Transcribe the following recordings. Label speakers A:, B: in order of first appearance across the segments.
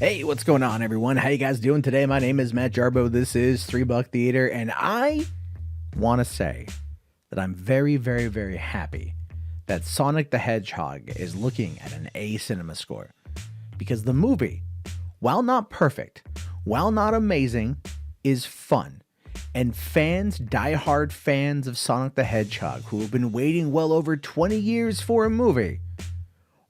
A: Hey, what's going on, everyone? How you guys doing today? My name is Matt Jarbo. This is $3 Theater, and I want to say that I'm very, very, very happy that Sonic the Hedgehog is looking at an A cinema score, because the movie, while not perfect, while not amazing, is fun. And fans, diehard fans of Sonic the Hedgehog, who have been waiting well over 20 years for a movie,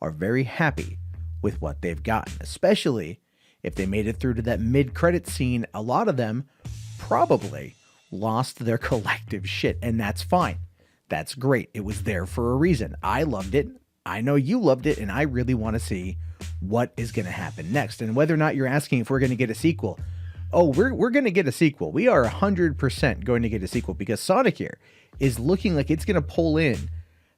A: are very happy with what they've gotten, especially if they made it through to that mid-credit scene. A lot of them probably lost their collective shit, and that's fine. That's great. It was there for a reason. I loved it. I know you loved it, and I really want to see what is going to happen next. And whether or not you're asking if we're going to get a sequel, we're going to get a sequel. We are 100% going to get a sequel, because Sonic here is looking like it's going to pull in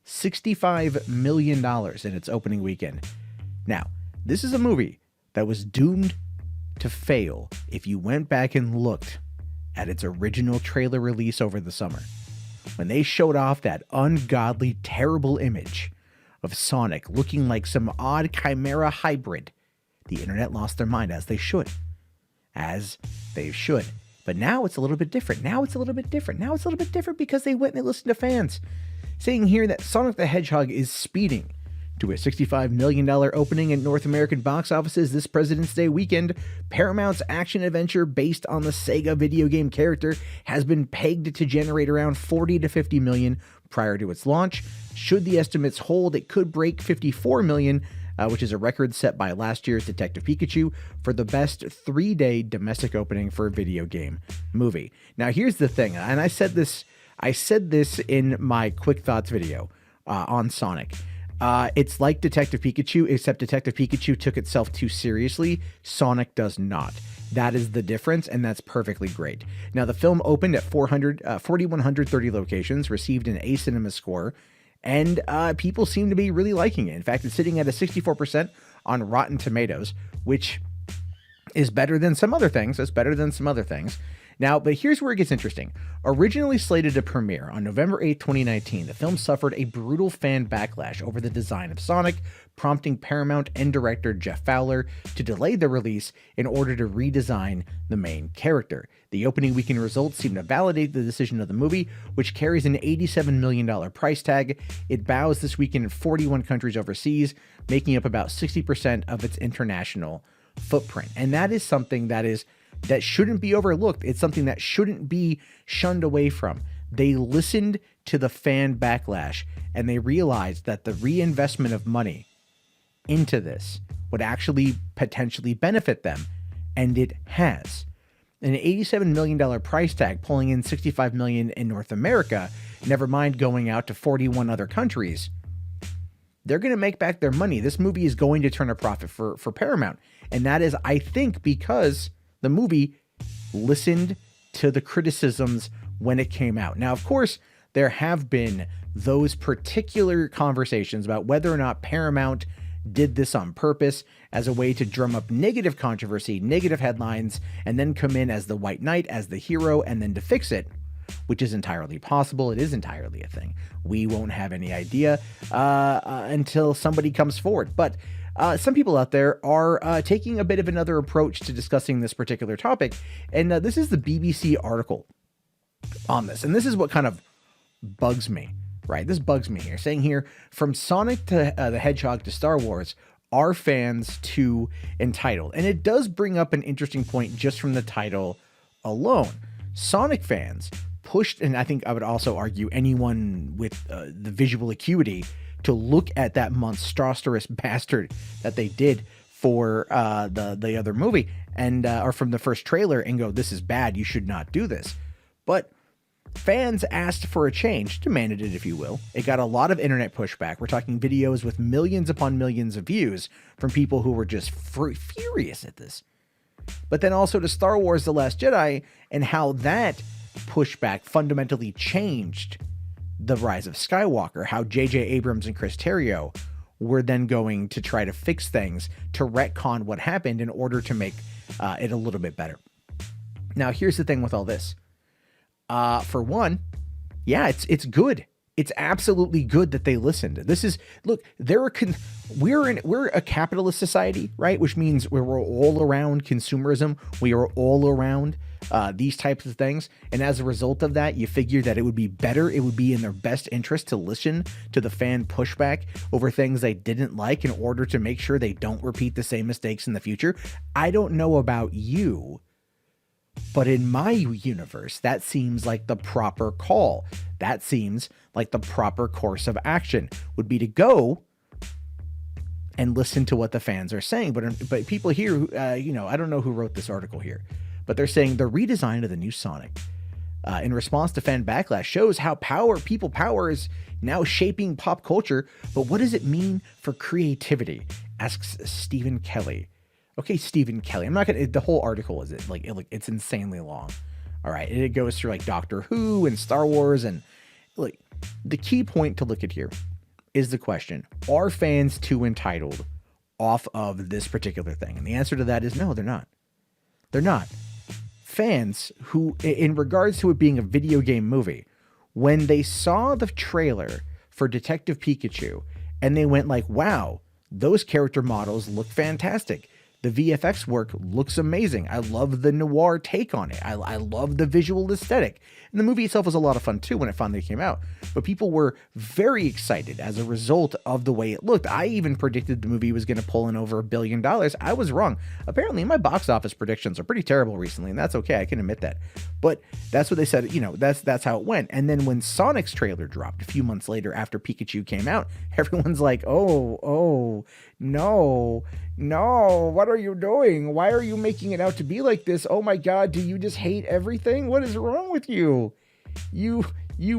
A: $65 million in its opening weekend. Now, this is a movie that was doomed to fail if you went back and looked at its original trailer release over the summer. When they showed off that ungodly, terrible image of Sonic looking like some odd chimera hybrid, the internet lost their mind, as they should. As they should. But now it's a little bit different. Now it's a little bit different because they went and they listened to fans saying here that Sonic the Hedgehog is speeding to a $65 million opening in North American box offices this President's Day weekend. Paramount's action adventure based on the Sega video game character has been pegged to generate around 40 to 50 million prior to its launch. Should the estimates hold, it could break 54 million, which is a record set by last year's Detective Pikachu for the best 3-day domestic opening for a video game movie. Now, here's the thing, and I said this in my quick thoughts video on Sonic. It's like Detective Pikachu, except Detective Pikachu took itself too seriously. Sonic does not. That is the difference, and that's perfectly great. Now, the film opened at 4,130 locations, received an A cinema score, and people seem to be really liking it. In fact, it's sitting at a 64% on Rotten Tomatoes, which is better than some other things. Now, but here's where it gets interesting. Originally slated to premiere on November 8, 2019, the film suffered a brutal fan backlash over the design of Sonic, prompting Paramount and director Jeff Fowler to delay the release in order to redesign the main character. The opening weekend results seem to validate the decision of the movie, which carries an $87 million price tag. It bows this weekend in 41 countries overseas, making up about 60% of its international footprint. And that is something that shouldn't be overlooked. It's something that shouldn't be shunned away from. They listened to the fan backlash, and they realized that the reinvestment of money into this would actually potentially benefit them, and it has. An $87 million price tag pulling in $65 million in North America, never mind going out to 41 other countries. They're going to make back their money. This movie is going to turn a profit for Paramount, and that is, I think, because the movie listened to the criticisms when it came out. Now, of course, there have been those particular conversations about whether or not Paramount did this on purpose as a way to drum up negative controversy, negative headlines, and then come in as the White Knight, as the hero, and then to fix it, which is entirely possible. It is entirely a thing. We won't have any idea until somebody comes forward. But some people out there are taking a bit of another approach to discussing this particular topic. And this is the BBC article on this. And this is what kind of bugs me, right? This bugs me here. Saying here, from Sonic to the Hedgehog to Star Wars, are fans too entitled? And it does bring up an interesting point just from the title alone. Sonic fans pushed, and I think I would also argue anyone with the visual acuity to look at that monstrous bastard that they did for the other movie, and or from the first trailer, and go, this is bad, you should not do this. But fans asked for a change, demanded it, if you will. It got a lot of internet pushback. We're talking videos with millions upon millions of views from people who were just furious at this. But then also to Star Wars The Last Jedi, and how that pushback fundamentally changed The Rise of Skywalker, how J.J. Abrams and Chris Terrio were then going to try to fix things to retcon what happened in order to make it a little bit better. Now, here's the thing with all this. For one, yeah, it's good. It's absolutely good that they listened. This is, look, we're a capitalist society, right? Which means we're all around consumerism. We are all around these types of things. And as a result of that, you figure that it would be better, it would be in their best interest to listen to the fan pushback over things they didn't like in order to make sure they don't repeat the same mistakes in the future. I don't know about you, but in my universe, that seems like the proper call. That seems like the proper course of action would be to go and listen to what the fans are saying. But people here, I don't know who wrote this article here, but they're saying the redesign of the new Sonic in response to fan backlash shows how people power is now shaping pop culture. But what does it mean for creativity? Asks Stephen Kelly. Okay, Stephen Kelly. I'm not gonna. The whole article is it's insanely long. All right, and it goes through like Doctor Who and Star Wars, and like the key point to look at here is the question: are fans too entitled off of this particular thing? And the answer to that is no, they're not. They're not. Fans who, in regards to it being a video game movie, when they saw the trailer for Detective Pikachu, and they went like, "Wow, those character models look fantastic." The VFX work looks amazing. I love the noir take on it. I love the visual aesthetic. And the movie itself was a lot of fun too when it finally came out. But people were very excited as a result of the way it looked. I even predicted the movie was going to pull in over $1 billion. I was wrong. Apparently my box office predictions are pretty terrible recently, and that's okay. I can admit that. But that's what they said, that's how it went. And then when Sonic's trailer dropped a few months later after Pikachu came out, everyone's like, oh, no, what are you doing? Why are you making it out to be like this? Oh my God, do you just hate everything? What is wrong with you? You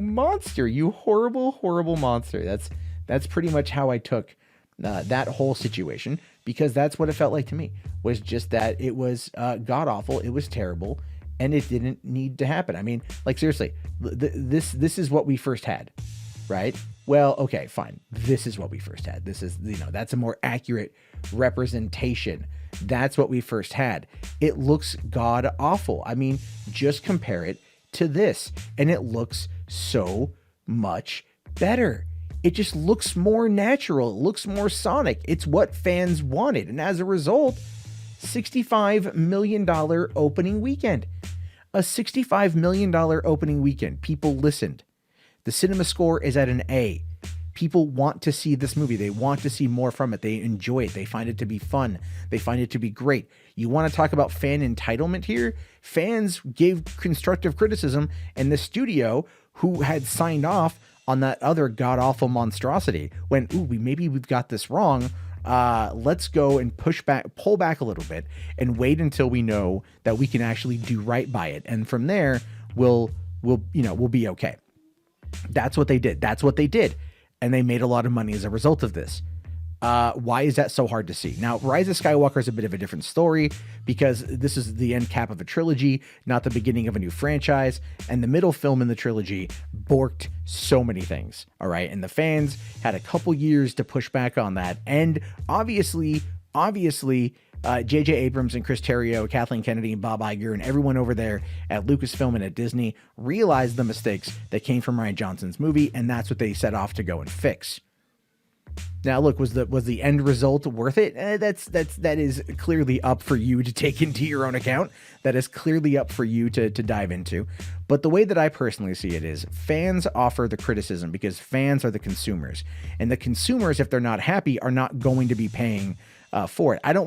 A: monster, you horrible monster. That's pretty much how I took that whole situation, because that's what it felt like to me, was just that it was god awful. It was terrible, and it didn't need to happen. I mean, like seriously, this is what we first had, right? Well, okay, fine. This is what we first had. This is, that's a more accurate representation. That's what we first had. It looks god awful. I mean, just compare it to this, and it looks so much better. It just looks more natural. It looks more Sonic. It's what fans wanted. And as a result, $65 million opening weekend. A $65 million opening weekend. People listened. The cinema score is at an A. People want to see this movie. They want to see more from it. They enjoy it. They find it to be fun. They find it to be great. You want to talk about fan entitlement here? Fans gave constructive criticism, and the studio, who had signed off on that other god-awful monstrosity, went, ooh, maybe we've got this wrong. Let's go and pull back a little bit and wait until we know that we can actually do right by it. And from there, we'll be okay. That's what they did. And they made a lot of money as a result of this. Why is that so hard to see? Now, Rise of Skywalker is a bit of a different story, because this is the end cap of a trilogy, not the beginning of a new franchise. And the middle film in the trilogy borked so many things. All right. And the fans had a couple years to push back on that. And obviously, J.J. Abrams and Chris Terrio, Kathleen Kennedy and Bob Iger and everyone over there at Lucasfilm and at Disney realized the mistakes that came from Rian Johnson's movie, and that's what they set off to go and fix. Now, look, was the end result worth it? That is clearly up for you to take into your own account. That is clearly up for you to dive into. But the way that I personally see it is, fans offer the criticism because fans are the consumers, and the consumers, if they're not happy, are not going to be paying for it. I do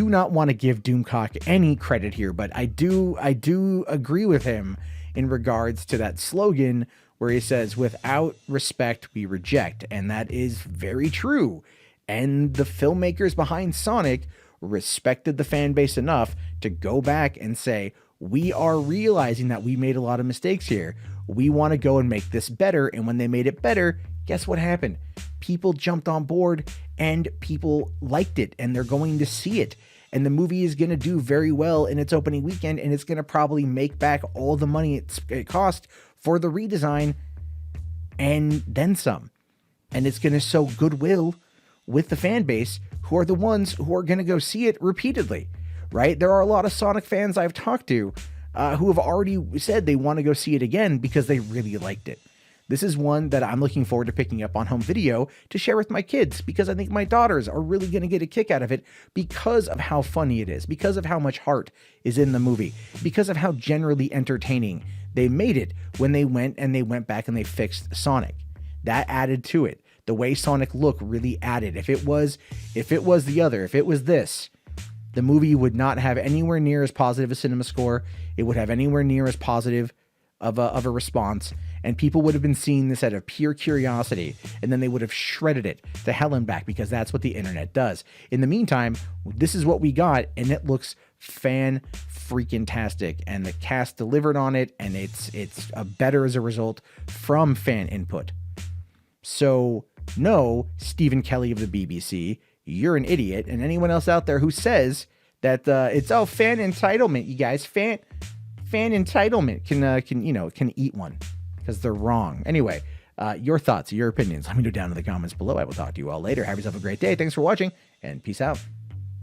A: not want to give Doomcock any credit here, but I do agree with him in regards to that slogan where he says, "Without respect, we reject." And that is very true. And the filmmakers behind Sonic respected the fan base enough to go back and say, we are realizing that we made a lot of mistakes here. We want to go and make this better. And when they made it better, guess what happened? People jumped on board and people liked it, and they're going to see it. And the movie is going to do very well in its opening weekend, and it's going to probably make back all the money it cost for the redesign and then some. And it's going to sow goodwill with the fan base, who are the ones who are going to go see it repeatedly, right? There are a lot of Sonic fans I've talked to who have already said they want to go see it again because they really liked it. This is one that I'm looking forward to picking up on home video to share with my kids, because I think my daughters are really going to get a kick out of it because of how funny it is, because of how much heart is in the movie, because of how generally entertaining they made it when they went back and they fixed Sonic. That added to it. The way Sonic looked really added. If it was this, the movie would not have anywhere near as positive a cinema score. It would have anywhere near as positive of a response, and people would have been seeing this out of pure curiosity, and then they would have shredded it to hell and back, because that's what the internet does. In the meantime, this is what we got, and it looks fan-freaking-tastic, and the cast delivered on it, and it's better as a result from fan input. So, no, Stephen Kelly of the BBC, you're an idiot, and anyone else out there who says that it's fan entitlement, you guys, fan entitlement can eat one, because they're wrong. Anyway, your thoughts, your opinions, let me know down in the comments below. I will talk to you all later. Have yourself a great day. Thanks for watching, and peace out.